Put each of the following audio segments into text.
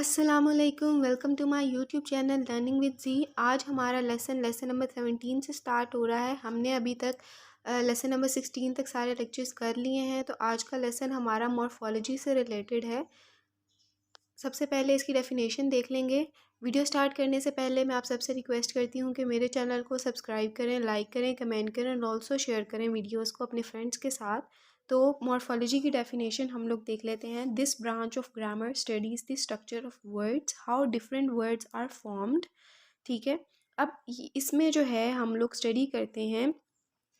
अस्सलामुअलैकुम, welcome to my YouTube channel learning with G. आज हमारा लेसन नंबर 17 से स्टार्ट हो रहा है। हमने अभी तक लेसन नंबर 16 तक सारे लेक्चर्स कर लिए हैं। तो आज का लेसन हमारा मॉर्फोलॉजी से रिलेटेड है। सबसे पहले इसकी डेफिनेशन देख लेंगे। वीडियो स्टार्ट करने से पहले मैं आप सबसे रिक्वेस्ट करती हूँ कि मेरे चैनल को सब्सक्राइब करें, लाइक करें, कमेंट करें और ऑल्सो शेयर करें वीडियोस को अपने फ्रेंड्स के साथ। तो मॉर्फोलॉजी की डेफिनेशन हम लोग देख लेते हैं। This branch of grammar studies the structure of words, how different words are formed. ठीक है, अब इसमें जो है हम लोग स्टडी करते हैं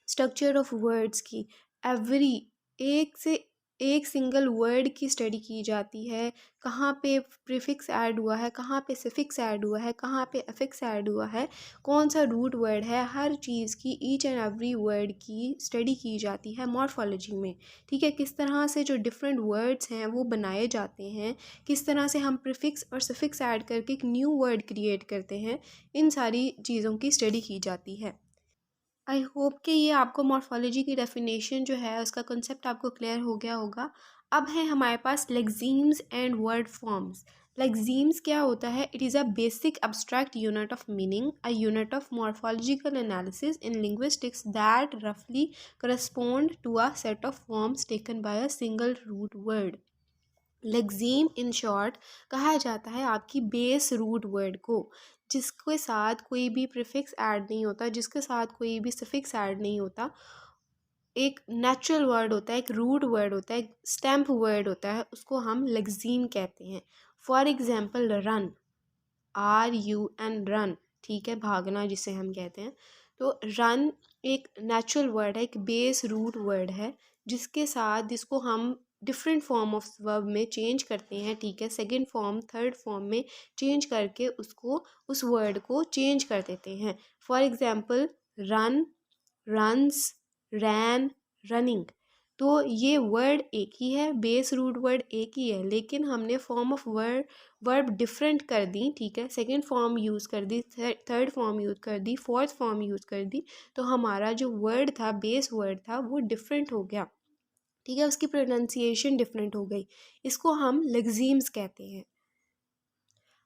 स्ट्रक्चर ऑफ वर्ड्स की। एवरी एक से एक सिंगल वर्ड की स्टडी की जाती है। कहाँ पे प्रीफिक्स ऐड हुआ है, कहाँ पे सफिक्स ऐड हुआ है, कहाँ पे अफिक्स ऐड हुआ है, कौन सा रूट वर्ड है, हर चीज़ की ईच एंड एवरी वर्ड की स्टडी की जाती है मॉर्फोलॉजी में। ठीक है, किस तरह से जो डिफरेंट वर्ड्स हैं वो बनाए जाते हैं, किस तरह से हम प्रीफिक्स और सफिक्स ऐड करके एक न्यू वर्ड क्रिएट करते हैं, इन सारी चीज़ों की स्टडी की जाती है। आई होप कि ये आपको मॉर्फोलॉजी की डेफिनेशन जो है उसका कंसेप्ट आपको क्लियर हो गया होगा। अब है हमारे पास lexemes and word forms. Lexemes क्या होता है? It is a basic abstract unit of meaning, a unit of morphological analysis in linguistics that रफली correspond to a set of forms taken by a single root word. Lexeme in short कहा जाता है आपकी base root word को, जिसके साथ कोई भी प्रीफिक्स ऐड नहीं होता, जिसके साथ कोई भी सफिक्स ऐड नहीं होता। एक नेचुरल वर्ड होता है, एक रूट वर्ड होता है, एक स्टैम्प वर्ड होता है, उसको हम लेक्सीम कहते हैं। फॉर एग्जाम्पल रन, RUN, ठीक है, भागना जिसे हम कहते हैं। तो रन एक नेचुरल वर्ड है, एक बेस रूट वर्ड है, जिसके साथ जिसको हम डिफरेंट फॉर्म ऑफ वर्ब में चेंज करते हैं। ठीक है, सेकंड फॉर्म, थर्ड फॉर्म में चेंज करके उसको, उस वर्ड को चेंज कर देते हैं। For example run, runs, ran, running. तो ये वर्ड एक ही है, बेस रूट वर्ड एक ही है, लेकिन हमने फॉर्म ऑफ वर्ब डिफरेंट कर दी। ठीक है, सेकंड फॉर्म यूज़ कर दी, थर्ड फॉर्म यूज़ कर दी, फोर्थ फॉर्म यूज़ कर दी। तो हमारा जो वर्ड था, बेस वर्ड था, वो डिफरेंट हो गया। ठीक है, उसकी प्रोनाउंसिएशन डिफरेंट हो गई। इसको हम लेक्सीम्स कहते हैं।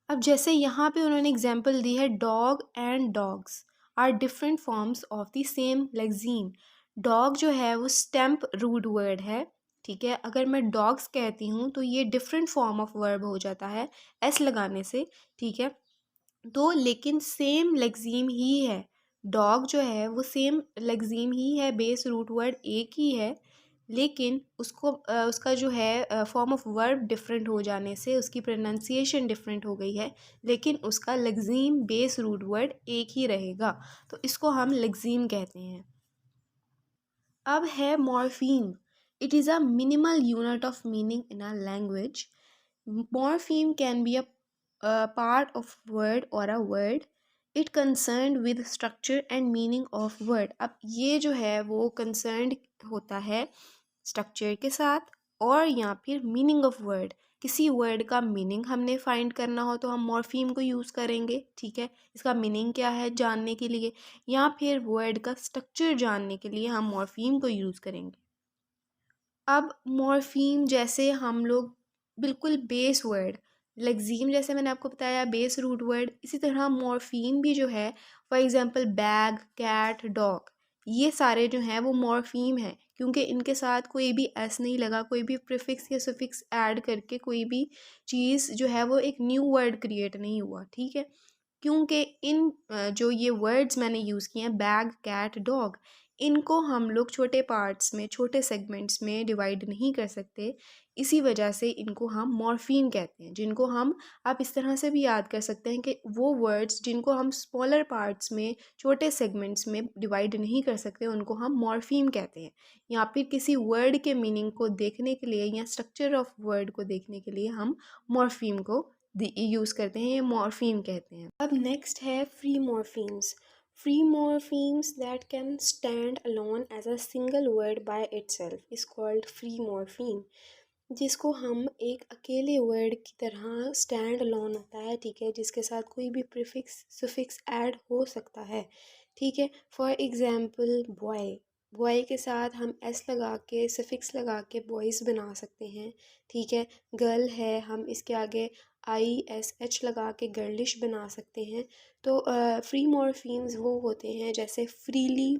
अब जैसे यहाँ पे उन्होंने एग्जाम्पल दी है, dog and dogs are different forms of the same lexeme. Dog जो है वो स्टेम्प रूट वर्ड है। ठीक है, अगर मैं डॉग्स कहती हूँ तो ये डिफरेंट फॉर्म ऑफ वर्ब हो जाता है एस लगाने से। ठीक है, तो लेकिन सेम लेक्सीम ही है। डॉग जो है वो सेम लेक्सीम ही है, बेस रूट वर्ड एक ही है, लेकिन उसको उसका जो है फॉर्म ऑफ वर्ब डिफरेंट हो जाने से उसकी प्रोनाउंसिएशन डिफरेंट हो गई है, लेकिन उसका लेक्सीम बेस रूट वर्ड एक ही रहेगा। तो इसको हम लेक्सीम कहते हैं। अब है morpheme. It is a minimal unit of meaning in a language. Morpheme can be a part of word और a word. It concern with structure and meaning of word. अब ये जो है वो कंसर्न होता है स्ट्रक्चर के साथ और या फिर मीनिंग ऑफ वर्ड। किसी वर्ड का मीनिंग हमने फाइंड करना हो तो हम मॉर्फीम को यूज़ करेंगे। ठीक है, इसका मीनिंग क्या है जानने के लिए, या फिर वर्ड का स्ट्रक्चर जानने के लिए हम मॉर्फीम को यूज़ करेंगे। अब मॉर्फीम जैसे हम लोग बिल्कुल बेस वर्ड, लेक्सीम जैसे मैंने आपको बताया बेस रूट वर्ड, इसी तरह मॉर्फीम भी जो है, for example bag, cat, dog, ये सारे जो हैं वो मॉर्फीम हैं, क्योंकि इनके साथ कोई भी एस नहीं लगा, कोई भी प्रीफिक्स या सफिक्स ऐड करके कोई भी चीज़ जो है वो एक न्यू वर्ड क्रिएट नहीं हुआ। ठीक है, क्योंकि इन जो ये वर्ड्स मैंने यूज़ किए हैं, बैग, कैट, डॉग, इनको हम लोग छोटे पार्ट्स में, छोटे सेगमेंट्स में डिवाइड नहीं कर सकते। इसी वजह से इनको हम मॉर्फीम कहते हैं, जिनको हम, आप इस तरह से भी याद कर सकते हैं कि वो वर्ड्स जिनको हम स्मॉलर पार्ट्स में, छोटे सेगमेंट्स में डिवाइड नहीं कर सकते, उनको हम मॉर्फीम कहते हैं। या फिर किसी वर्ड के मीनिंग को देखने के लिए या स्ट्रक्चर ऑफ वर्ड को देखने के लिए हम मॉर्फीम को यूज़ करते हैं, ये मॉर्फीम कहते हैं। अब नेक्स्ट है free morphemes. Free morphemes that can stand alone as a single word by itself is called free morpheme. जिसको हम एक अकेले वर्ड की तरह स्टैंड अलोन होता है, ठीक है, जिसके साथ कोई भी प्रीफिक्स सफिक्स ऐड हो सकता है। ठीक है, फॉर एग्जांपल बॉय, बॉय के साथ हम एस लगा के, सफिक्स लगा के बॉयज़ बना सकते हैं। ठीक है, गर्ल है, हम इसके आगे ISH लगा के गर्लिश बना सकते हैं। तो फ्री मॉर्फीम्स वो होते हैं जैसे फ्रीली,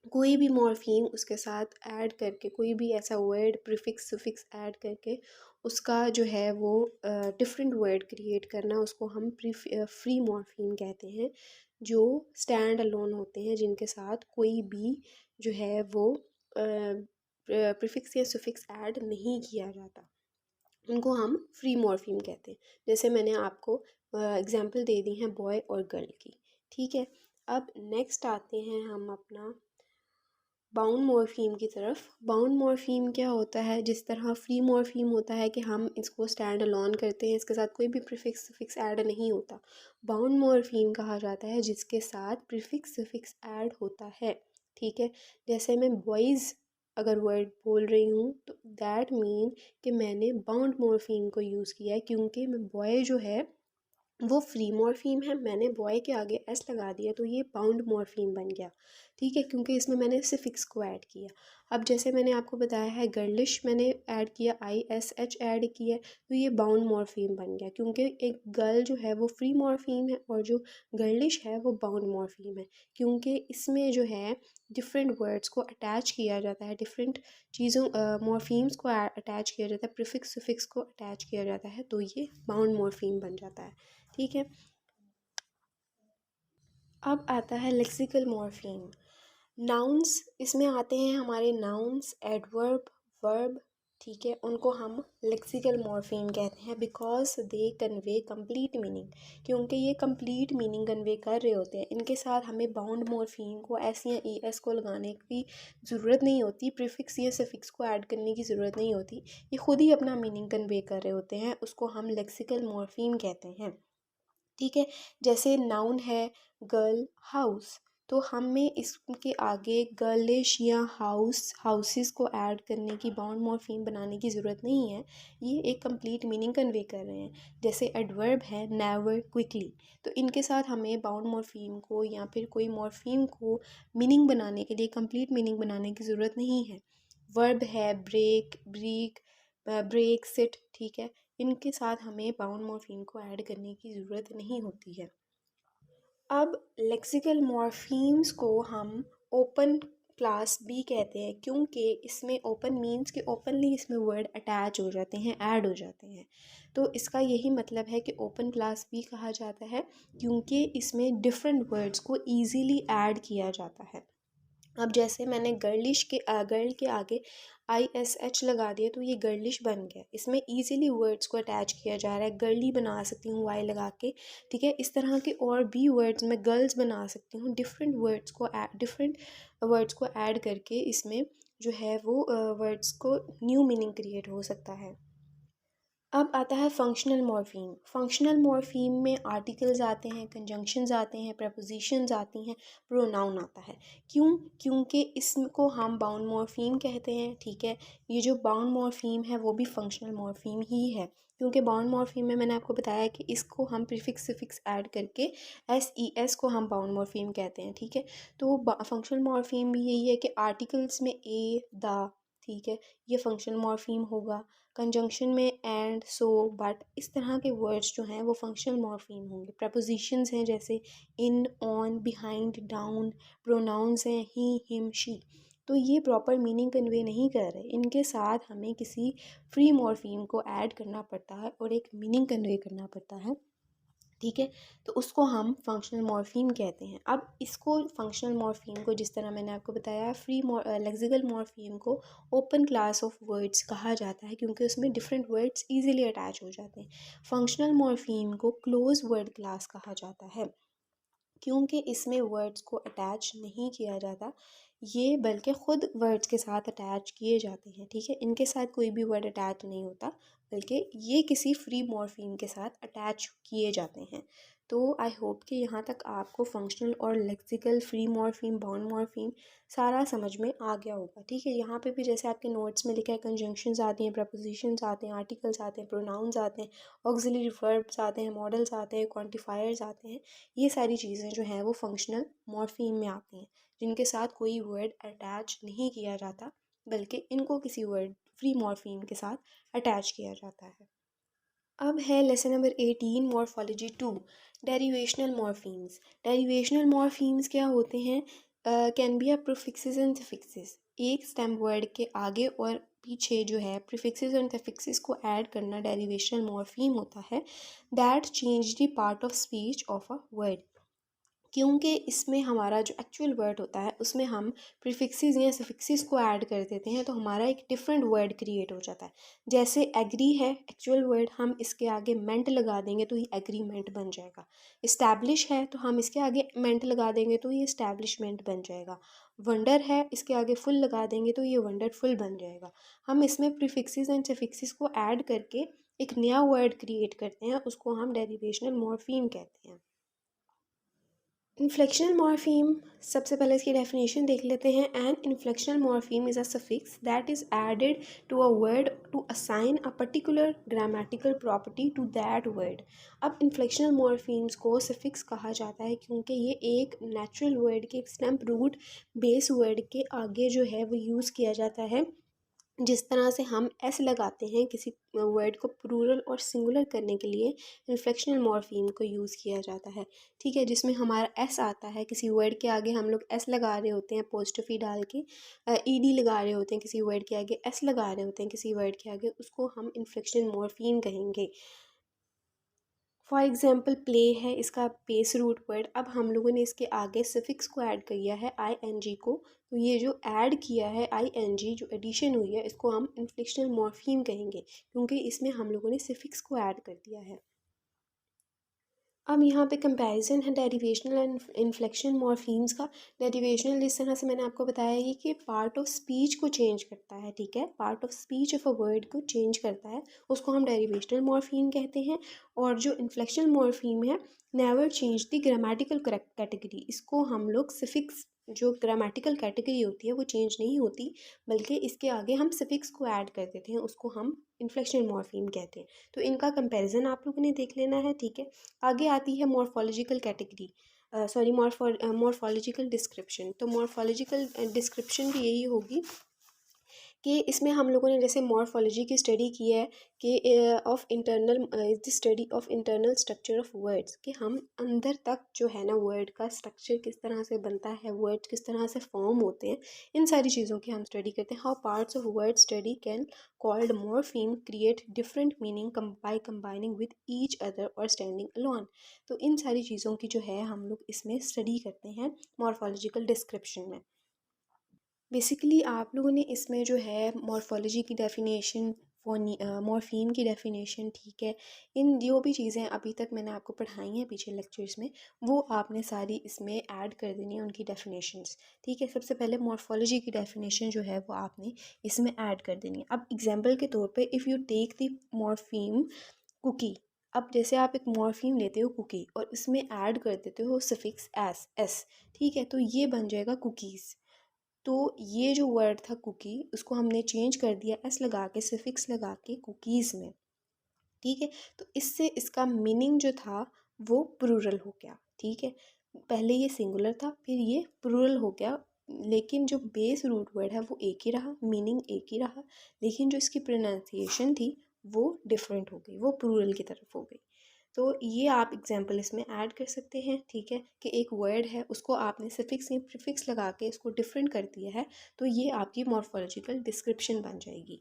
कोई भी मॉर्फीम उसके साथ ऐड करके, कोई भी ऐसा वर्ड प्रीफिक्स सुफिक्स ऐड करके उसका जो है वो डिफरेंट वर्ड क्रिएट करना, उसको हम फ्री मॉर्फीम कहते हैं। जो स्टैंड अलोन होते हैं, जिनके साथ कोई भी जो है वो प्रीफिक्स या सुफिक्स ऐड नहीं किया जाता, उनको हम फ्री मॉर्फीम कहते हैं। जैसे मैंने आपको एग्जांपल दे दी हैं बॉय और गर्ल की। ठीक है, अब नेक्स्ट आते हैं हम अपना बाउंड मॉर्फीम की तरफ। बाउंड मॉर्फीम क्या होता है? जिस तरह फ्री मॉर्फीम होता है कि हम इसको स्टैंड अलोन करते हैं, इसके साथ कोई भी प्रीफिक्स सफिक्स ऐड नहीं होता। बाउंड मॉर्फीम कहा जाता है जिसके साथ प्रीफिक्स सफिक्स ऐड होता है। ठीक है, जैसे मैं बॉयज़ अगर वर्ड बोल रही हूँ तो दैट मीन कि मैंने बाउंड मॉर्फीम को यूज़ किया है, क्योंकि मैं बॉय जो है वो फ्री मॉर्फीम है, मैंने बॉय के आगे एस लगा दिया तो ये बाउंड मॉर्फीम बन गया। ठीक है, क्योंकि इसमें मैंने सिफिक्स को ऐड किया। अब जैसे मैंने आपको बताया है गर्लिश मैंने ऐड किया, ISH ऐड किया, तो ये बाउंड मॉर्फीम बन गया, क्योंकि एक गर्ल जो है वो फ्री मॉर्फीम है और जो गर्लिश है वो बाउंड मॉर्फीम है, क्योंकि इसमें जो है डिफरेंट वर्ड्स को अटैच किया जाता है, डिफरेंट चीज़ों मॉर्फीम्स को अटैच किया जाता है, प्रीफिक्स सुफिक्स को अटैच किया जाता है, तो ये बाउंड मॉर्फीम बन जाता है। ठीक है, अब आता है लेक्सिकल मॉर्फीम। नाउन्स इसमें आते हैं हमारे, नाउन्स, एडवर्ब, वर्ब। ठीक है, उनको हम लेक्सिकल मॉर्फीम कहते हैं because they convey complete meaning, क्योंकि ये कंप्लीट मीनिंग कन्वे कर रहे होते हैं। इनके साथ हमें बाउंड मॉर्फीम को एस या ई एस को लगाने की ज़रूरत नहीं होती, प्रीफिक्स या सफिक्स को ऐड करने की ज़रूरत नहीं होती, ये खुद ही अपना मीनिंग कन्वे कर रहे होते हैं, उसको हम लेक्सिकल मॉर्फीम कहते हैं। ठीक है, जैसे नाउन है गर्ल, हाउस, तो हमें इसके आगे गर्लिश या हाउसेस को ऐड करने की, बाउंड मॉर्फीम बनाने की ज़रूरत नहीं है, ये एक कंप्लीट मीनिंग कन्वे कर रहे हैं। जैसे एडवर्ब है नेवर, क्विकली, तो इनके साथ हमें बाउंड मॉर्फीम को या फिर कोई मॉर्फीम को मीनिंग बनाने के लिए, कंप्लीट मीनिंग बनाने की ज़रूरत नहीं है। वर्ब है ब्रेक, ब्रीक, ब्रेक, सिट। ठीक है, इनके साथ हमें बाउंड मॉर्फीम को ऐड करने की ज़रूरत नहीं होती है। अब लेक्सिकल मॉर्फीम्स को हम ओपन क्लास भी कहते हैं, क्योंकि इसमें ओपन मीन्स कि ओपनली इसमें वर्ड अटैच हो जाते हैं, ऐड हो जाते हैं, तो इसका यही मतलब है कि ओपन क्लास भी कहा जाता है, क्योंकि इसमें डिफरेंट वर्ड्स को ईज़िली ऐड किया जाता है। अब जैसे मैंने गर्ल के आगे ISH लगा दिया तो ये गर्लिश बन गया, इसमें इजीली वर्ड्स को अटैच किया जा रहा है, गर्ली बना सकती हूँ वाई लगा के। ठीक है, इस तरह के और भी वर्ड्स मैं गर्ल्स बना सकती हूँ, डिफरेंट वर्ड्स को ऐड करके इसमें जो है वो वर्ड्स को न्यू मीनिंग क्रिएट हो सकता है। अब आता है फंक्शनल मॉर्फीम। फंक्शनल मॉर्फीम में आर्टिकल्स आते हैं, कंजंक्शंस आते हैं, प्रपोजिशंस आती हैं, प्रोनाउन आता है। क्यों? क्योंकि इसको हम बाउंड मॉर्फीम कहते हैं। ठीक है, ये जो बाउंड मॉर्फीम है वो भी फंक्शनल मॉर्फीम ही है, क्योंकि बाउंड मॉर्फीम में मैंने आपको बताया कि इसको हम प्रीफिक्स सफिक्स ऐड करके SES को हम बाउंड मॉर्फीम कहते हैं। ठीक है, तो फंक्शनल मॉर्फीम भी यही है कि आर्टिकल्स में ए, द, ठीक है, ये फंक्शनल मॉर्फीम होगा। कंजंक्शन में एंड, सो, बट, इस तरह के वर्ड्स जो हैं वो फंक्शनल मॉर्फीम होंगे। प्रपोजिशंस हैं जैसे इन, ऑन, बिहाइंड, डाउन। प्रोनाउंस हैं ही, हिम, शी। तो ये प्रॉपर मीनिंग कन्वे नहीं कर रहे, इनके साथ हमें किसी फ्री मॉर्फीम को ऐड करना पड़ता है और एक मीनिंग कन्वे करना पड़ता है। ठीक है, तो उसको हम फंक्शनल मॉर्फीम कहते हैं। अब इसको फंक्शनल मॉर्फीम को, जिस तरह मैंने आपको बताया, लेक्सिकल मॉर्फीम को ओपन क्लास ऑफ वर्ड्स कहा जाता है, क्योंकि उसमें डिफरेंट वर्ड्स इजीली अटैच हो जाते हैं। फंक्शनल मॉर्फीम को क्लोज वर्ड क्लास कहा जाता है, क्योंकि इसमें वर्ड्स को अटैच नहीं किया जाता, ये बल्कि ख़ुद वर्ड्स के साथ अटैच किए जाते हैं। ठीक है, इनके साथ कोई भी वर्ड अटैच नहीं होता, बल्कि ये किसी फ्री मॉर्फीम के साथ अटैच किए जाते हैं। तो आई होप कि यहाँ तक आपको फंक्शनल और lexical, free morpheme, bound morpheme सारा समझ में आ गया होगा। ठीक है, यहाँ पे भी जैसे आपके नोट्स में लिखा है, कंजंक्शंस आती हैं, प्रपोजिशंस आते हैं, आर्टिकल्स आते हैं, प्रोनाउंस आते हैं, ऑक्सिलरी वर्ब्स आते हैं, मॉडल्स आते हैं, क्वांटिफायर्स आते हैं। ये सारी चीज़ें जो हैं वो फंक्शनल मॉर्फीम में आती हैं, जिनके साथ कोई वर्ड अटैच नहीं किया जाता, बल्कि इनको किसी वर्ड फ्री मॉर्फीम के साथ अटैच किया जाता है। अब है lesson number 18 morphology 2 derivational morphemes. Derivational morphemes क्या होते हैं? Can be a prefixes and suffixes. एक स्टेम वर्ड के आगे और पीछे जो है प्रीफिक्सेस एंड सफिक्सेस को ऐड करना डेरिवेशनल मॉर्फीम होता है। That change the part of speech of a word. क्योंकि इसमें हमारा जो एक्चुअल वर्ड होता है उसमें हम प्रीफिक्सेस या सफिक्सेस को ऐड कर देते हैं, तो हमारा एक डिफरेंट वर्ड क्रिएट हो जाता है। जैसे एग्री है एक्चुअल वर्ड, हम इसके आगे मेंट लगा देंगे तो ये एग्रीमेंट बन जाएगा। इस्टेब्लिश है तो हम इसके आगे मेंट लगा देंगे तो ये इस्टेब्लिशमेंट बन जाएगा। वंडर है, इसके आगे फुल लगा देंगे तो ये वंडरफुल बन जाएगा। हम इसमें प्रीफिक्सेस एंड सफिक्सेस को ऐड करके एक नया वर्ड क्रिएट करते हैं, उसको हम डेरिवेशनल मॉर्फीम कहते हैं। इन्फ्लेक्शनल मॉर्फीम, सबसे पहले इसकी डेफिनेशन देख लेते हैं। An inflectional morpheme is a suffix that is added to a word to assign a particular grammatical property to that word. अब इन्फ्लेक्शनल मॉर्फीम्स को सफिक्स कहा जाता है क्योंकि ये एक नेचुरल वर्ड के, एक स्टेम रूट बेस वर्ड के आगे जो है वो यूज़ किया जाता है। जिस तरह से हम एस लगाते हैं किसी वर्ड को प्लूरल और सिंगुलर करने के लिए, इन्फ्लेक्शनल मॉर्फीम को यूज़ किया जाता है। ठीक है, जिसमें हमारा एस आता है किसी वर्ड के आगे, हम लोग एस लगा रहे होते हैं अपोस्ट्रोफी डाल के, ईडी लगा रहे होते हैं किसी वर्ड के आगे, एस लगा रहे होते हैं किसी वर्ड के आगे, उसको हम इन्फ्लेक्शनल मॉर्फीम कहेंगे। फॉर एग्जाम्पल प्ले है इसका बेस रूट वर्ड, अब हम लोगों ने इसके आगे सफिक्स को ऐड किया है आई एन जी को, तो ये जो ऐड किया है आई एन जी, जो एडिशन हुई है, इसको हम इन्फ्लेक्शनल मॉर्फीम कहेंगे क्योंकि इसमें हम लोगों ने सफिक्स को ऐड कर दिया है। अब यहाँ पे कंपैरिजन है डेरिवेशनल एंड इन्फ्लेक्शन मॉर्फीम्स का। डेरिवेशनल जिस तरह से मैंने आपको बताया है कि पार्ट ऑफ स्पीच को चेंज करता है, ठीक है, part of speech of a word को चेंज करता है, उसको हम डेरिवेशनल मॉर्फीम कहते हैं। और जो इन्फ्लेक्शन मॉर्फीम है, never change the grammatical category, इसको हम लोग सफिक्स, जो ग्रामेटिकल कैटेगरी होती है वो चेंज नहीं होती, बल्कि इसके आगे हम सफिक्स को ऐड कर देते हैं, उसको हम इन्फ्लेक्शन मॉर्फीम कहते हैं। तो इनका कंपैरिजन आप लोगों ने देख लेना है, ठीक है। आगे आती है morphological category, sorry morphological description. तो मॉर्फोलॉजिकल डिस्क्रिप्शन भी यही होगी कि इसमें हम लोगों ने जैसे मॉर्फोलॉजी की स्टडी की है कि of internal the study of internal structure of words, कि हम अंदर तक जो है ना वर्ड का स्ट्रक्चर किस तरह से बनता है, वर्ड्स किस तरह से फॉर्म होते हैं, इन सारी चीज़ों की हम स्टडी करते हैं। How parts of word study can called morpheme create different meaning by combining with each other और स्टैंडिंग अलोन। तो इन सारी चीज़ों की जो है हम लोग इसमें स्टडी करते हैं मॉर्फोलॉजिकल डिस्क्रिप्शन में। बेसिकली आप लोगों ने इसमें जो है मॉर्फोलॉजी की डेफिनेशन, मॉर्फीम की डेफिनेशन, ठीक है, इन जो भी चीज़ें अभी तक मैंने आपको पढ़ाई हैं पीछे लेक्चर्स में, वो आपने सारी इसमें ऐड कर देनी है उनकी डेफिनेशंस। ठीक है, सबसे पहले मॉर्फोलॉजी की डेफिनेशन जो है वो आपने इसमें ऐड कर देनी है। अब एग्जांपल के तौर पे if you take the morpheme cookie, अब जैसे आप एक मॉर्फीम लेते हो कुकी और इसमें ऐड कर देते हो सफिक्स एस, ठीक है, तो ये बन जाएगा कुकीज़। तो ये जो वर्ड था कुकी, उसको हमने चेंज कर दिया एस लगा के, सफिक्स लगा के कुकीज़ में, ठीक है। तो इससे इसका मीनिंग जो था वो प्लूरल हो गया, ठीक है। पहले ये सिंगुलर था, फिर ये प्लूरल हो गया, लेकिन जो बेस रूट वर्ड है वो एक ही रहा, मीनिंग एक ही रहा, लेकिन जो इसकी प्रोनाउंसिएशन थी वो डिफरेंट हो गई, वो प्लूरल की तरफ हो गई। तो ये आप एग्जाम्पल इसमें ऐड कर सकते हैं, ठीक है, कि एक वर्ड है उसको आपने सफिक्स या प्रीफिक्स लगा के इसको डिफरेंट कर दिया है, तो ये आपकी मॉर्फोलॉजिकल डिस्क्रिप्शन बन जाएगी।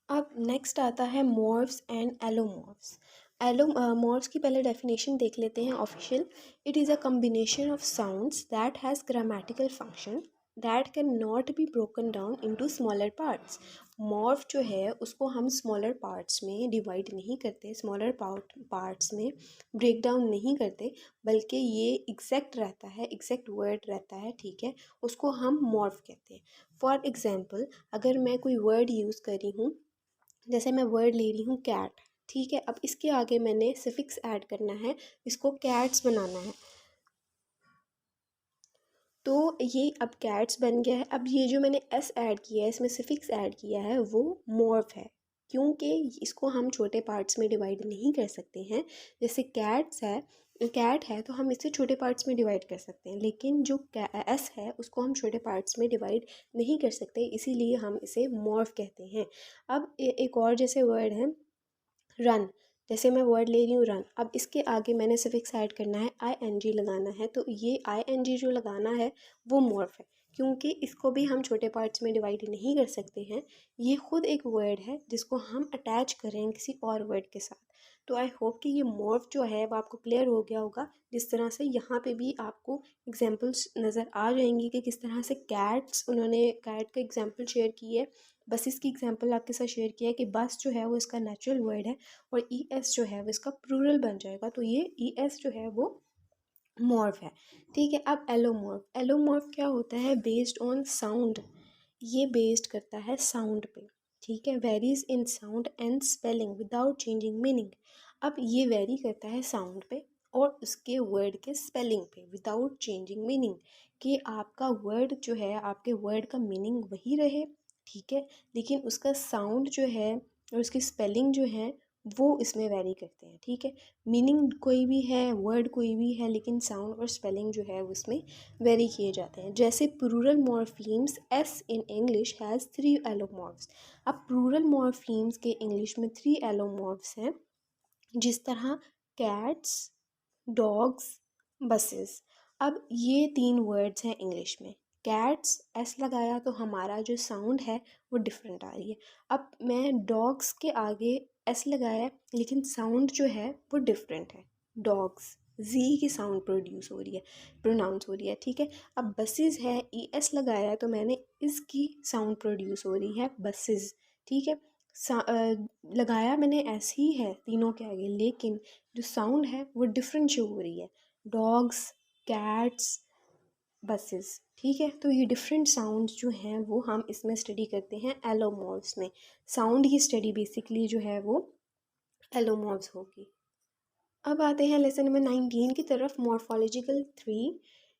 अब नेक्स्ट आता है मॉर्फ्स एंड एलोमॉर्फ्स। एलोमॉर्फ्स की पहले डेफिनेशन देख लेते हैं official. It is a combination of sounds that has grammatical function that can not be broken down into smaller parts. Morph जो है उसको हम स्मॉलर पार्ट्स में डिवाइड नहीं करते, स्मॉलर पार्ट्स में ब्रेक डाउन नहीं करते, बल्कि ये एग्जैक्ट रहता है, एग्जैक्ट वर्ड रहता है, ठीक है, उसको हम मॉर्फ कहते हैं। फॉर एग्जाम्पल, अगर मैं कोई वर्ड यूज़ कर रही हूँ, जैसे मैं वर्ड ले रही हूँ कैट, ठीक है, अब इसके आगे मैंने सफिक्स ऐड करना है, इसको कैट्स बनाना है, तो ये अब कैट्स बन गया है। अब ये जो मैंने एस ऐड किया है, इसमें सफिक्स ऐड किया है, वो मॉर्फ है, क्योंकि इसको हम छोटे पार्ट्स में डिवाइड नहीं कर सकते हैं। जैसे कैट है तो हम इसे छोटे पार्ट्स में डिवाइड कर सकते हैं, लेकिन जो एस है उसको हम छोटे पार्ट्स में डिवाइड नहीं कर सकते, इसीलिए हम इसे मॉर्फ कहते हैं। अब एक और जैसे वर्ड है रन, जैसे मैं वर्ड ले रही हूँ रन, अब इसके आगे मैंने सफिक्स ऐड करना है ING लगाना है, तो ये ING जो लगाना है वो मॉर्फ है, क्योंकि इसको भी हम छोटे पार्ट्स में डिवाइड नहीं कर सकते हैं। ये खुद एक वर्ड है जिसको हम अटैच करें किसी और वर्ड के साथ। तो आई होप कि ये मॉर्फ जो है वो आपको क्लियर हो गया होगा। जिस तरह से यहाँ पे भी आपको एग्जांपल्स नज़र आ जाएंगी कि किस तरह से कैट्स, उन्होंने कैट का एग्जांपल शेयर की है, बसेस की एग्जांपल आपके साथ शेयर किया है कि बस जो है वो इसका नेचुरल वर्ड है और ES जो है वो इसका प्लूरल बन जाएगा, तो ये ES जो है वो मॉर्फ है। ठीक है, अब एलोमॉर्फ, एलोमॉर्फ क्या होता है, बेस्ड ऑन साउंड, ये बेस्ड करता है साउंड पे। ठीक है, varies in sound and spelling without changing meaning. अब ये वेरी करता है साउंड पे और उसके वर्ड के स्पेलिंग पे विदाउट चेंजिंग मीनिंग, कि आपका वर्ड जो है, आपके वर्ड का मीनिंग वही रहे, ठीक है, लेकिन उसका साउंड जो है और उसकी स्पेलिंग जो है वो इसमें वेरी करते हैं। ठीक है, मीनिंग कोई भी है, वर्ड कोई भी है, लेकिन साउंड और स्पेलिंग जो है उसमें वेरी किए जाते हैं। जैसे plural morphemes S in English has 3 allomorphs. अब प्लूरल मॉर्फीम्स के इंग्लिश में 3 एलोमॉर्फ्स हैं, जिस तरह कैट्स, डॉग्स, बसेस। अब ये 3 वर्ड्स हैं इंग्लिश में। कैट्स एस लगाया तो हमारा जो साउंड है वो डिफरेंट आ रही है। अब मैं डॉग्स के आगे एस लगाया लेकिन साउंड जो है वो डिफरेंट है, डॉग्स जी की साउंड प्रोड्यूस हो रही है, प्रोनाउंस हो रही है। ठीक है, अब बसेस है ES लगाया तो मैंने इसकी साउंड प्रोड्यूस हो रही है बसेस। ठीक है, लगाया मैंने ऐसे ही है तीनों के आगे, लेकिन जो साउंड है वो डिफरेंट शो हो रही है, डॉग्स, कैट्स, बसेस। ठीक है, तो ये डिफरेंट साउंड्स जो हैं वो हम इसमें स्टडी करते हैं एलोमॉर्फ्स में। साउंड की स्टडी बेसिकली जो है वो एलोमॉर्फ्स होगी। अब आते हैं लेसन नंबर 19 की तरफ, मॉर्फोलॉजिकल 3।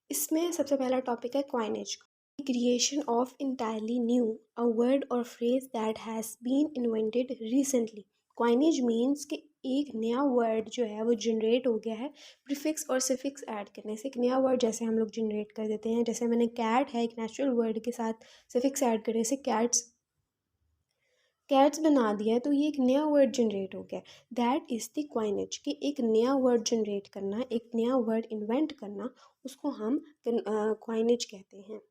इसमें सबसे पहला टॉपिक है coinage, creation of entirely new a word और phrase that has been invented recently. Coinage means कि एक नया वर्ड जो है वो जनरेट हो गया है प्रीफिक्स और सफिक्स ऐड करने से। एक नया वर्ड जैसे हम लोग जनरेट कर देते हैं, जैसे मैंने कैट है, एक नेचुरल वर्ड के साथ सफिक्स ऐड करने से कैट्स बना दिया है, तो ये एक नया वर्ड जनरेट हो गया। दैट इज़ द क्वाइनेज, कि एक नया वर्ड जनरेट करना, एक नया वर्ड इन्वेंट करना, उसको हम क्वाइनेज कहते हैं।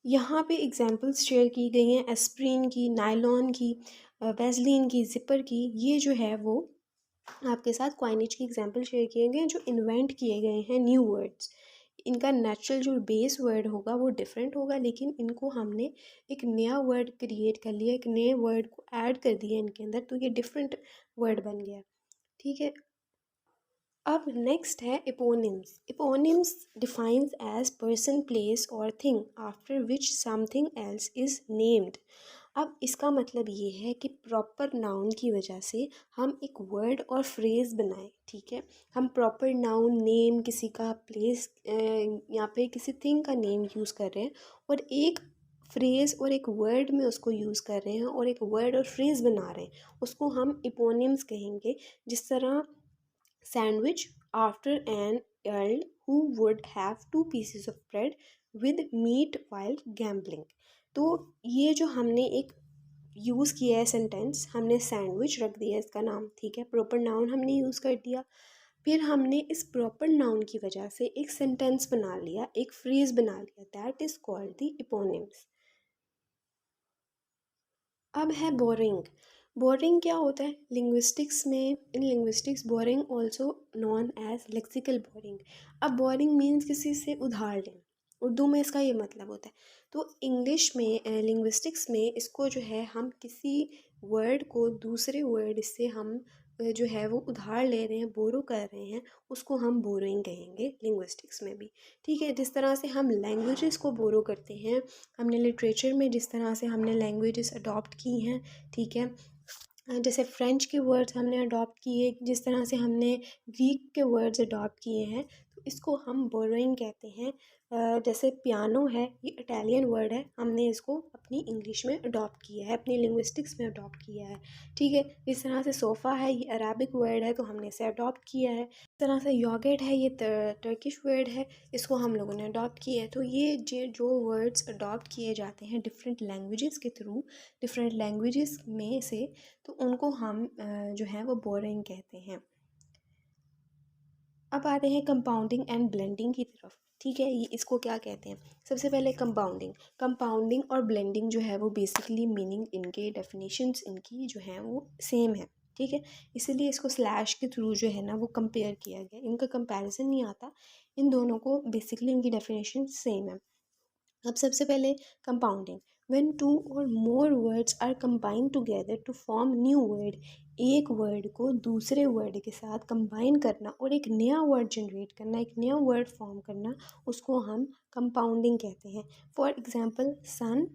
यहाँ पे एग्जांपल्स शेयर की गई हैं एस्प्रीन की, नायलॉन की, वैसलीन की, जिपर की। ये जो है वो आपके साथ क्वाइनेज की एग्जांपल शेयर किए गए हैं जो इन्वेंट किए गए हैं न्यू वर्ड्स। इनका नेचुरल जो बेस वर्ड होगा वो डिफरेंट होगा, लेकिन इनको हमने एक नया वर्ड क्रिएट कर लिया, एक नए वर्ड को ऐड कर दिया इनके अंदर, तो ये डिफरेंट वर्ड बन गया। ठीक है, अब नेक्स्ट है eponyms. Eponyms defines as person, place और thing after which something else is named. अब इसका मतलब ये है कि प्रॉपर नाउन की वजह से हम एक वर्ड और फ्रेज़ बनाएं। ठीक है, हम प्रॉपर नाउन, नेम किसी का, प्लेस, यहाँ पे किसी थिंग का नेम यूज़ कर रहे हैं और एक फ्रेज़ और एक वर्ड में उसको यूज़ कर रहे हैं और एक वर्ड और फ्रेज़ बना रहे हैं, उसको हम एपोनिम्स कहेंगे। जिस तरह sandwich after an earl who would have 2 pieces of bread with meat while gambling। तो ये जो हमने एक यूज़ किया है सेंटेंस, हमने सैंडविच रख दिया इसका नाम। ठीक है, प्रॉपर नाउन हमने यूज़ कर दिया, फिर हमने इस प्रॉपर नाउन की वजह से एक सेंटेंस बना लिया, एक फ्रेज बना लिया, that is called the eponyms. अब है बोरिंग। बोरिंग क्या होता है लिंग्विस्टिक्स में, in linguistics borrowing also known as lexical borrowing. अब बोरिंग मीन्स किसी से उधार लेना, उर्दू में इसका ये मतलब होता है। तो इंग्लिश में लिंग्विस्टिक्स में इसको जो है हम किसी वर्ड को दूसरे वर्ड से हम जो है वो उधार ले रहे हैं, बोरो कर रहे हैं, उसको हम बोरोइंग कहेंगे लिंग्विस्टिक्स में भी। ठीक है, जिस तरह से हम लैंग्वेजेस को बोरो करते हैं, हमने लिटरेचर में जिस तरह से हमने लैंग्वेजेस अडॉप्ट की हैं, ठीक है, जैसे फ्रेंच के वर्ड्स हमने अडॉप्ट किए, जिस तरह से हमने ग्रीक के वर्ड्स अडॉप्ट किए हैं, तो इसको हम बोरोइंग कहते हैं। जैसे पियानो है, ये इटालियन वर्ड है, हमने इसको अपनी इंग्लिश में अडॉप्ट किया है, अपनी लिंग्विस्टिक्स में अडॉप्ट किया है। ठीक है, इस तरह से सोफ़ा है, ये अराबिक वर्ड है तो हमने इसे अडॉप्ट किया है। इस तरह से योगर्ट है, ये टर्किश वर्ड है, इसको हम लोगों ने अडॉप्ट किया है। तो ये जो वर्ड्स अडॉप्ट किए जाते हैं डिफरेंट लैंग्वेजेस के थ्रू, डिफरेंट लैंग्वेजेस में से, तो उनको हम जो है वो बोरोइंग कहते हैं। अब आते हैं कंपाउंडिंग एंड ब्लेंडिंग की तरफ। ठीक है, ये इसको क्या कहते हैं? सबसे पहले कंपाउंडिंग और ब्लेंडिंग जो है वो बेसिकली मीनिंग इनके डेफिनेशंस इनकी जो है वो सेम है। ठीक है, इसीलिए इसको स्लैश के थ्रू जो है ना वो कंपेयर किया गया, इनका कंपैरिजन नहीं आता, इन दोनों को बेसिकली इनकी डेफिनेशन सेम है। अब सबसे पहले compounding, when two or more words are combined together to form new word, एक वर्ड को दूसरे वर्ड के साथ कंबाइन करना और एक नया वर्ड जनरेट करना, एक नया वर्ड फॉर्म करना, उसको हम कंपाउंडिंग कहते हैं। For example sun,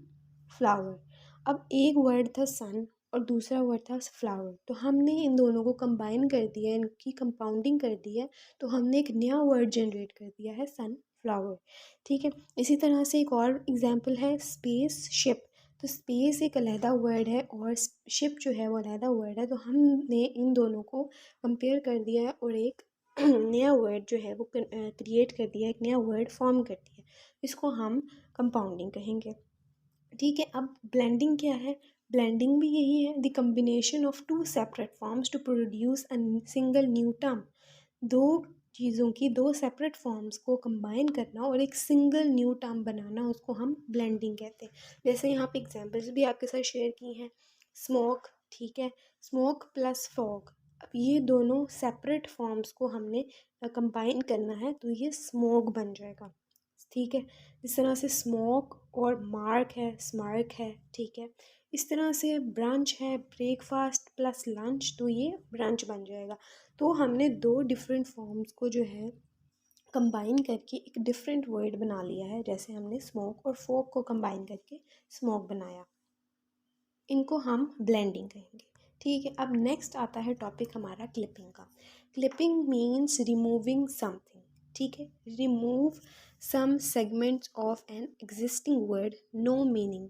flower. अब एक वर्ड था सन और दूसरा वर्ड था फ्लावर, तो हमने इन दोनों को कंबाइन कर दिया, इनकी कंपाउंडिंग कर दी है, तो हमने एक नया वर्ड जनरेट कर दिया है सन फ्लावर। ठीक है, इसी तरह से एक और एग्जांपल है स्पेस शिप। तो स्पेस एक अलहदा वर्ड है और शिप जो है वो अलहदा वर्ड है, तो हमने इन दोनों को कंपेयर कर दिया है और एक नया वर्ड जो है वो क्रिएट कर दिया, एक नया वर्ड फॉर्म कर दिया, इसको हम कंपाउंडिंग कहेंगे। ठीक है, अब ब्लेंडिंग क्या है? ब्लेंडिंग भी यही है, the combination of two separate forms to produce a single new term. दो चीज़ों की दो सेपरेट फॉर्म्स को कंबाइन करना और एक सिंगल न्यू टर्म बनाना, उसको हम ब्लेंडिंग कहते हैं। जैसे यहाँ पे एग्जांपल्स भी आपके साथ शेयर की हैं, स्मोक। ठीक है, स्मोक प्लस फॉग, अब ये दोनों सेपरेट फॉर्म्स को हमने कंबाइन करना है तो ये स्मोक बन जाएगा। ठीक है, इस तरह से स्मोक और मार्क है, स्मार्क है। ठीक है, इस तरह से ब्रंच है, ब्रेकफास्ट प्लस लंच, तो ये ब्रंच बन जाएगा। तो हमने दो डिफरेंट फॉर्म्स को जो है कंबाइन करके एक डिफरेंट वर्ड बना लिया है, जैसे हमने स्मोक और फोक को कंबाइन करके स्मोक बनाया, इनको हम ब्लेंडिंग कहेंगे। ठीक है, अब नेक्स्ट आता है टॉपिक हमारा क्लिपिंग का। Clipping means removing something. ठीक है, remove some segments of an existing word, no meaning.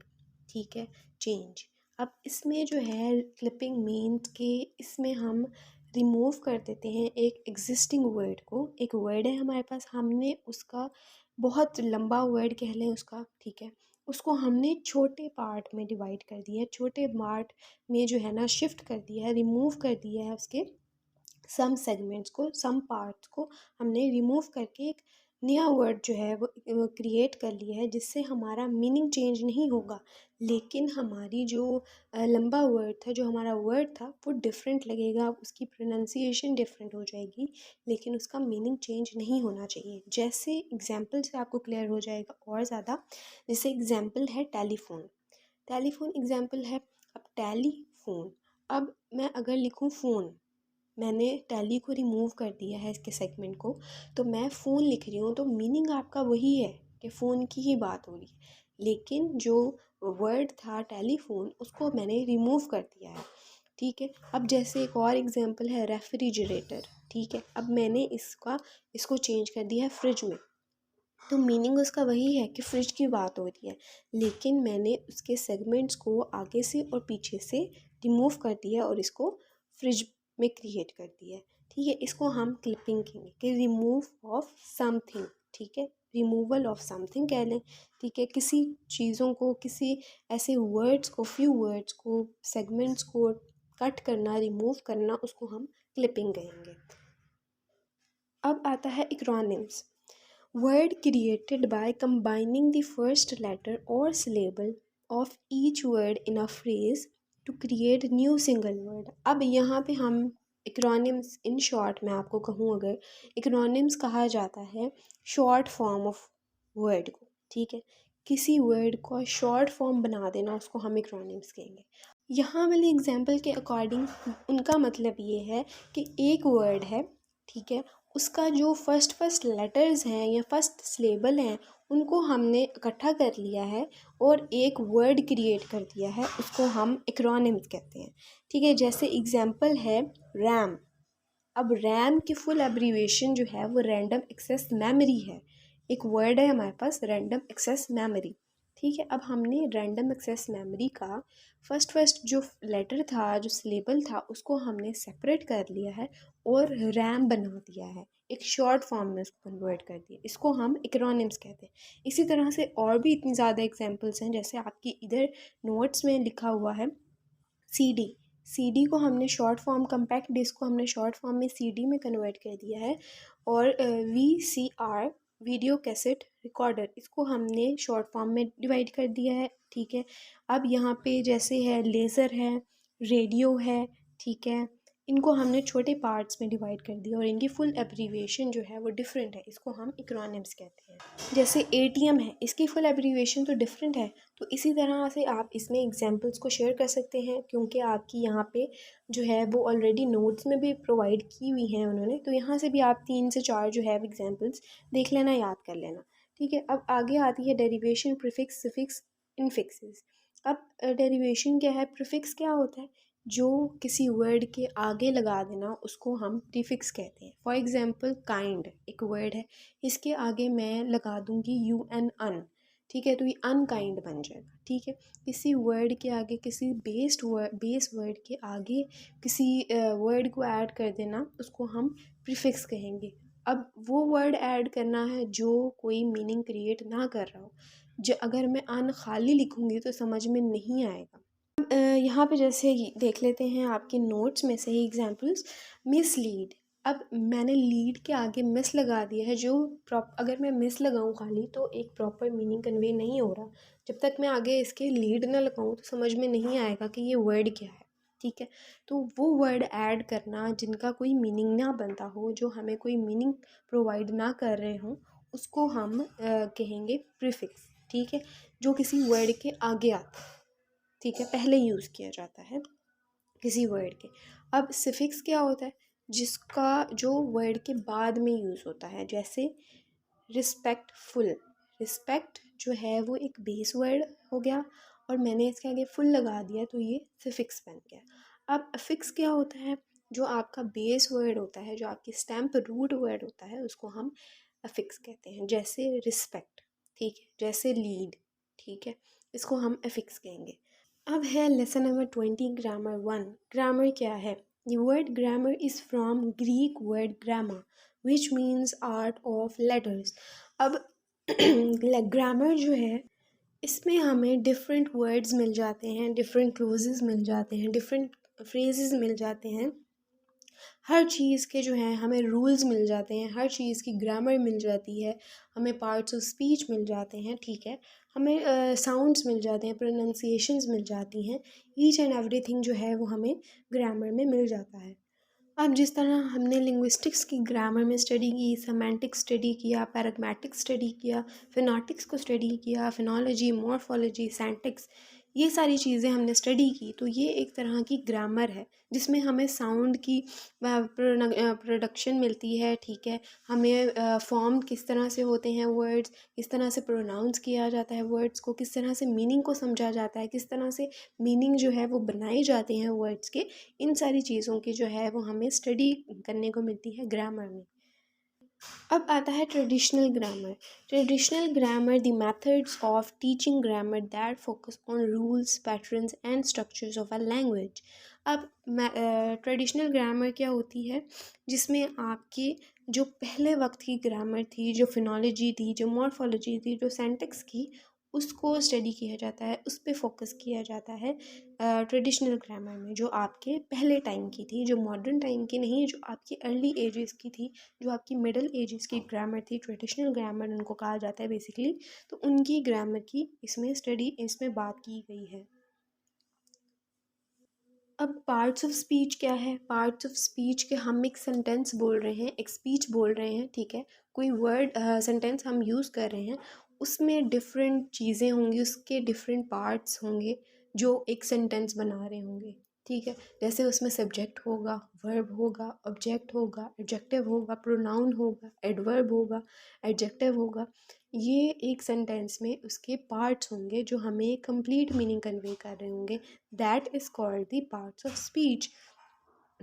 ठीक है, चेंज। अब इसमें जो है क्लिपिंग मीन्स के इसमें हम रिमूव कर देते हैं एक एग्जिस्टिंग वर्ड को। एक वर्ड है हमारे पास, हमने उसका बहुत लंबा वर्ड कह लें उसका, ठीक है, उसको हमने छोटे पार्ट में डिवाइड कर दिया है, छोटे पार्ट में जो है ना शिफ्ट कर दिया है, रिमूव कर दिया है उसके सम सेगमेंट्स को, सम पार्ट्स को हमने रिमूव करके एक नया वर्ड जो है वो क्रिएट कर लिया है, जिससे हमारा मीनिंग चेंज नहीं होगा, लेकिन हमारी जो लंबा वर्ड था, जो हमारा वर्ड था वो डिफरेंट लगेगा, उसकी प्रोनाउंसिएशन डिफरेंट हो जाएगी, लेकिन उसका मीनिंग चेंज नहीं होना चाहिए। जैसे एग्जाम्पल से आपको क्लियर हो जाएगा और ज़्यादा। जैसे एग्जाम्पल है टेलीफोन। टेलीफोन एग्जाम्पल है। अब टेलीफोन, अब मैं अगर लिखूँ फ़ोन, मैंने टैली को रिमूव कर दिया है इसके सेगमेंट को, तो मैं फ़ोन लिख रही हूँ, तो मीनिंग आपका वही है कि फ़ोन की ही बात हो रही है, लेकिन जो वर्ड था टेलीफोन उसको मैंने रिमूव कर दिया है। ठीक है, अब जैसे एक और एग्जांपल है रेफ्रिजरेटर। ठीक है, अब मैंने इसको चेंज कर दिया है फ्रिज में, तो मीनिंग उसका वही है कि फ्रिज की बात हो रही है, लेकिन मैंने उसके सेगमेंट्स को आगे से और पीछे से रिमूव कर दिया और इसको फ्रिज में क्रिएट कर दिया है। ठीक है, इसको हम क्लिपिंग कहेंगे कि रिमूव ऑफ समथिंग। ठीक है, रिमूवल ऑफ समथिंग कह लें। ठीक है, किसी चीज़ों को, किसी ऐसे वर्ड्स को, फ्यू वर्ड्स को, सेगमेंट्स को कट करना, रिमूव करना, उसको हम क्लिपिंग कहेंगे। अब आता है acronyms. Word created by combining the first letter or syllable of each word in a phrase to create new single word। अब यहाँ पे हम एक्रोनिम्स, इन शॉर्ट मैं आपको कहूँ अगर, एक्रोनिम्स कहा जाता है शॉर्ट फॉर्म ऑफ वर्ड को। ठीक है, किसी वर्ड को शॉर्ट फॉर्म बना देना, उसको हम एक्रोनिम्स कहेंगे। यहाँ वाली एग्जाम्पल के अकॉर्डिंग उनका मतलब ये है कि एक वर्ड है, ठीक है, उसका जो फर्स्ट लेटर्स हैं या फर्स्ट सिलेबल हैं, उनको हमने इकट्ठा कर लिया है और एक वर्ड क्रिएट कर दिया है, उसको हम एक्रोनिम्स कहते हैं। ठीक है, जैसे एग्जाम्पल है रैम। अब रैम की फुल एब्रीवेशन जो है वो रैंडम एक्सेस मेमोरी है। एक वर्ड है हमारे पास रैंडम एक्सेस मेमोरी। ठीक है, अब हमने रैंडम एक्सेस मेमोरी का फर्स्ट जो लेटर था, जो सिलेबल था, उसको हमने सेपरेट कर लिया है और रैम बना दिया है, एक शॉर्ट फॉर्म में उसको कन्वर्ट कर दिया। इसको हम एक्रोनिम्स कहते हैं। इसी तरह से और भी इतनी ज़्यादा एग्जांपल्स हैं, जैसे आपकी इधर नोट्स में लिखा हुआ है सीडी। सीडी को हमने शॉर्ट फॉर्म, कम्पैक्ट डिस्क को हमने शॉर्ट फॉर्म में सीडी में कन्वर्ट कर दिया है। और वीसीआर, वीडियो कैसेट रिकॉर्डर, इसको हमने शॉर्ट फॉर्म में डिवाइड कर दिया है। ठीक है, अब यहाँ पे जैसे है लेज़र है, रेडियो है, ठीक है, इनको हमने छोटे पार्ट्स में डिवाइड कर दिया और इनकी फुल एब्रीविएशन जो है वो डिफरेंट है, इसको हम इक्रोनिम्स कहते हैं। जैसे एटीएम है, इसकी फुल एब्रीविएशन तो डिफरेंट है। तो इसी तरह से आप इसमें एग्जांपल्स को शेयर कर सकते हैं, क्योंकि आपकी यहाँ पे जो है वो ऑलरेडी नोट्स में भी प्रोवाइड की हुई हैं उन्होंने, तो यहाँ से भी आप 3 से 4 जो है एग्जांपल्स देख लेना, याद कर लेना। ठीक है, अब आगे आती है डेरिवेशन, प्रीफिक्स, सफिक्स, इनफिक्सेस। अब डेरिवेशन क्या है, प्रीफिक्स क्या होता है, जो किसी वर्ड के आगे लगा देना उसको हम प्रीफिक्स कहते हैं। फॉर एग्जांपल काइंड एक वर्ड है, इसके आगे मैं लगा दूंगी यू एन अन, ठीक है, तो ये अनकाइंड बन जाएगा। ठीक है, किसी वर्ड के आगे, किसी बेस वर्ड के आगे किसी वर्ड को ऐड कर देना, उसको हम प्रीफिक्स कहेंगे। अब वो वर्ड ऐड करना है जो कोई मीनिंग क्रिएट ना कर रहा हो। अगर मैं अन खाली लिखूंगी तो समझ में नहीं आएगा। यहाँ पे जैसे देख लेते हैं आपके नोट्स में से ही एग्जांपल्स। मिसलीड, अब मैंने लीड के आगे मिस लगा दिया है, जो अगर मैं मिस लगाऊं खाली तो एक प्रॉपर मीनिंग कन्वे नहीं हो रहा। जब तक मैं आगे इसके लीड ना लगाऊं तो समझ में नहीं आएगा कि ये वर्ड क्या है। ठीक है, तो वो वर्ड ऐड करना जिनका कोई मीनिंग ना बनता हो, जो हमें कोई मीनिंग प्रोवाइड ना कर रहे हों, उसको हम कहेंगे प्रीफिक्स। ठीक है, जो किसी वर्ड के आगे आता है, ठीक है, पहले यूज़ किया जाता है किसी वर्ड के। अब सफिक्स क्या होता है, जिसका जो वर्ड के बाद में यूज़ होता है, जैसे रिस्पेक्टफुल। रिस्पेक्ट जो है वो एक बेस वर्ड हो गया और मैंने इसके आगे फुल लगा दिया तो ये सफिक्स बन गया। अब अफिक्स क्या होता है, जो आपका बेस वर्ड होता है, जो आपकी स्टैम्प रूट वर्ड होता है, उसको हम अफिक्स कहते हैं। जैसे रिस्पेक्ट, ठीक है, जैसे लीड, ठीक है, इसको हम अफिक्स कहेंगे। अब है लेसन नंबर 20, ग्रामर 1। ग्रामर क्या है, the word grammar is from Greek word gramma which means art of letters. अब ग्रामर जो है, इसमें हमें डिफरेंट वर्ड्स मिल जाते हैं, डिफरेंट क्लोजेस मिल जाते हैं, डिफरेंट फ्रेजेस मिल जाते हैं। हर चीज़ के जो हैं हमें रूल्स मिल जाते हैं, हर चीज़ की ग्रामर मिल जाती है, हमें पार्ट्स ऑफ स्पीच मिल जाते हैं। ठीक है, हमें साउंड्स मिल जाते हैं, प्रोनाउंसिएशंस मिल जाती हैं। ईच एंड एवरीथिंग जो है वो हमें ग्रामर में मिल जाता है। अब जिस तरह हमने लिंग्विस्टिक्स की ग्रामर में स्टडी की, सेमेंटिक्स स्टडी किया, पैराग्मेटिक्स स्टडी किया, फिनाटिक्स को स्टडी किया, फिनोलॉजी, मॉर्फोलॉजी, सेंटिक्स, ये सारी चीज़ें हमने स्टडी की, तो ये एक तरह की ग्रामर है जिसमें हमें साउंड की प्रोडक्शन मिलती है। ठीक है, हमें फॉर्म किस तरह से होते हैं वर्ड्स, किस तरह से प्रोनाउंस किया जाता है वर्ड्स को, किस तरह से मीनिंग को समझा जाता है, किस तरह से मीनिंग जो है वो बनाए जाते हैं वर्ड्स के, इन सारी चीज़ों की जो है वो हमें स्टडी करने को मिलती है ग्रामर में। अब आता है traditional grammar. Traditional grammar the methods of teaching grammar that focus on rules, patterns and structures of a language. अब ट्रेडिशनल ग्रामर क्या होती है, जिसमें आपकी जो पहले वक्त की ग्रामर थी, जो फिनोलॉजी थी, जो मॉर्फोलॉजी थी, जो सेंटेक्स की, उसको स्टडी किया जाता है, उस पर फोकस किया जाता है ट्रेडिशनल ग्रामर में, जो आपके पहले टाइम की थी, जो मॉडर्न टाइम की नहीं, जो आपकी अर्ली एजेस की थी, जो आपकी मिडिल एजेस की ग्रामर थी, ट्रेडिशनल ग्रामर उनको कहा जाता है बेसिकली। तो उनकी ग्रामर की इसमें स्टडी, इसमें बात की गई है। अब पार्ट्स ऑफ स्पीच क्या है, पार्ट्स ऑफ स्पीच के हम एक सेंटेंस बोल रहे हैं, एक स्पीच बोल रहे हैं, ठीक है, कोई वर्ड सेंटेंस हम यूज़ कर रहे हैं, उसमें डिफरेंट चीज़ें होंगी, उसके डिफरेंट पार्ट्स होंगे जो एक सेंटेंस बना रहे होंगे। ठीक है, जैसे उसमें सब्जेक्ट होगा, वर्ब होगा, ऑब्जेक्ट होगा, एडजेक्टिव होगा, प्रोनाउन होगा, एडवर्ब होगा, एडजेक्टिव होगा। ये एक सेंटेंस में उसके पार्ट्स होंगे जो हमें कंप्लीट मीनिंग कन्वे कर रहे होंगे। That is called the parts of speech.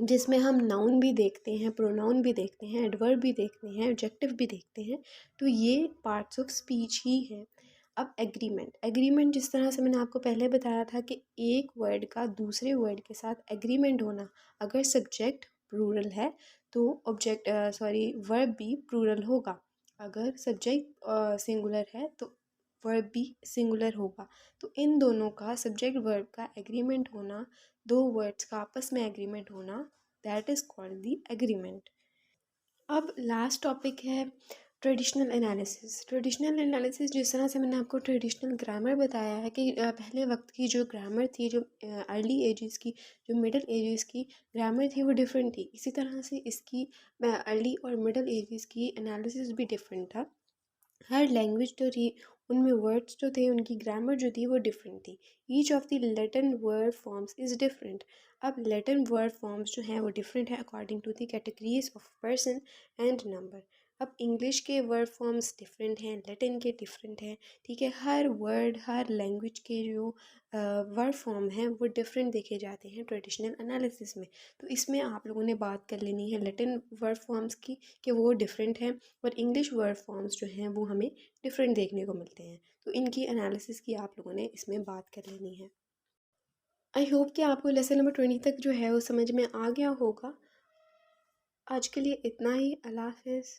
जिसमें हम नाउन भी देखते हैं, प्रोनाउन भी देखते हैं, एडवर्ब भी देखते हैं, एडजेक्टिव भी देखते हैं। तो ये पार्ट्स ऑफ स्पीच ही हैं। अब एग्रीमेंट, एग्रीमेंट जिस तरह से मैंने आपको पहले बताया था कि एक वर्ड का दूसरे वर्ड के साथ एग्रीमेंट होना, अगर सब्जेक्ट प्लूरल है तो ऑब्जेक्ट वर्ब भी प्लूरल होगा। अगर सब्जेक्ट सिंगुलर है तो वर्ब भी सिंगुलर होगा। तो इन दोनों का, सब्जेक्ट वर्ब का एग्रीमेंट होना, दो वर्ड्स का आपस में एग्रीमेंट होना, that is called the agreement. अब लास्ट टॉपिक है ट्रेडिशनल एनालिसिस। ट्रेडिशनल एनालिसिस, जिस तरह से मैंने आपको ट्रेडिशनल ग्रामर बताया है कि पहले वक्त की जो ग्रामर थी, जो अर्ली एजेस की, जो मिडल एजेस की ग्रामर थी, वो डिफरेंट थी। इसी तरह से इसकी अर्ली और मिडल एजेस की एनालिसिस भी डिफरेंट था। हर लैंग्वेज जो थी उनमें वर्ड्स जो थे, उनकी ग्रामर जो थी वो डिफरेंट थी। Each of the Latin word forms is different. अब लैटिन वर्ड फॉर्म्स जो हैं वो डिफरेंट है according to the categories of person and number. अब इंग्लिश के वर्ड फॉर्म्स डिफरेंट हैं, लैटिन के डिफरेंट हैं। ठीक है, हर वर्ड, हर लैंग्वेज के जो वर्ड फॉर्म हैं वो डिफरेंट देखे जाते हैं ट्रेडिशनल एनालिसिस में। तो इसमें आप लोगों ने बात कर लेनी है लैटिन वर्ड फॉर्म्स की कि वो डिफरेंट हैं, और इंग्लिश वर्ड फॉर्म्स जो हैं वो हमें डिफरेंट देखने को मिलते हैं। तो इनकी एनालिसिस की आप लोगों ने इसमें बात कर लेनी है। आई होप कि आपको लेसन नंबर 20 तक जो है वो समझ में आ गया होगा। आज के लिए इतना ही। अल्लाह हाफिज़।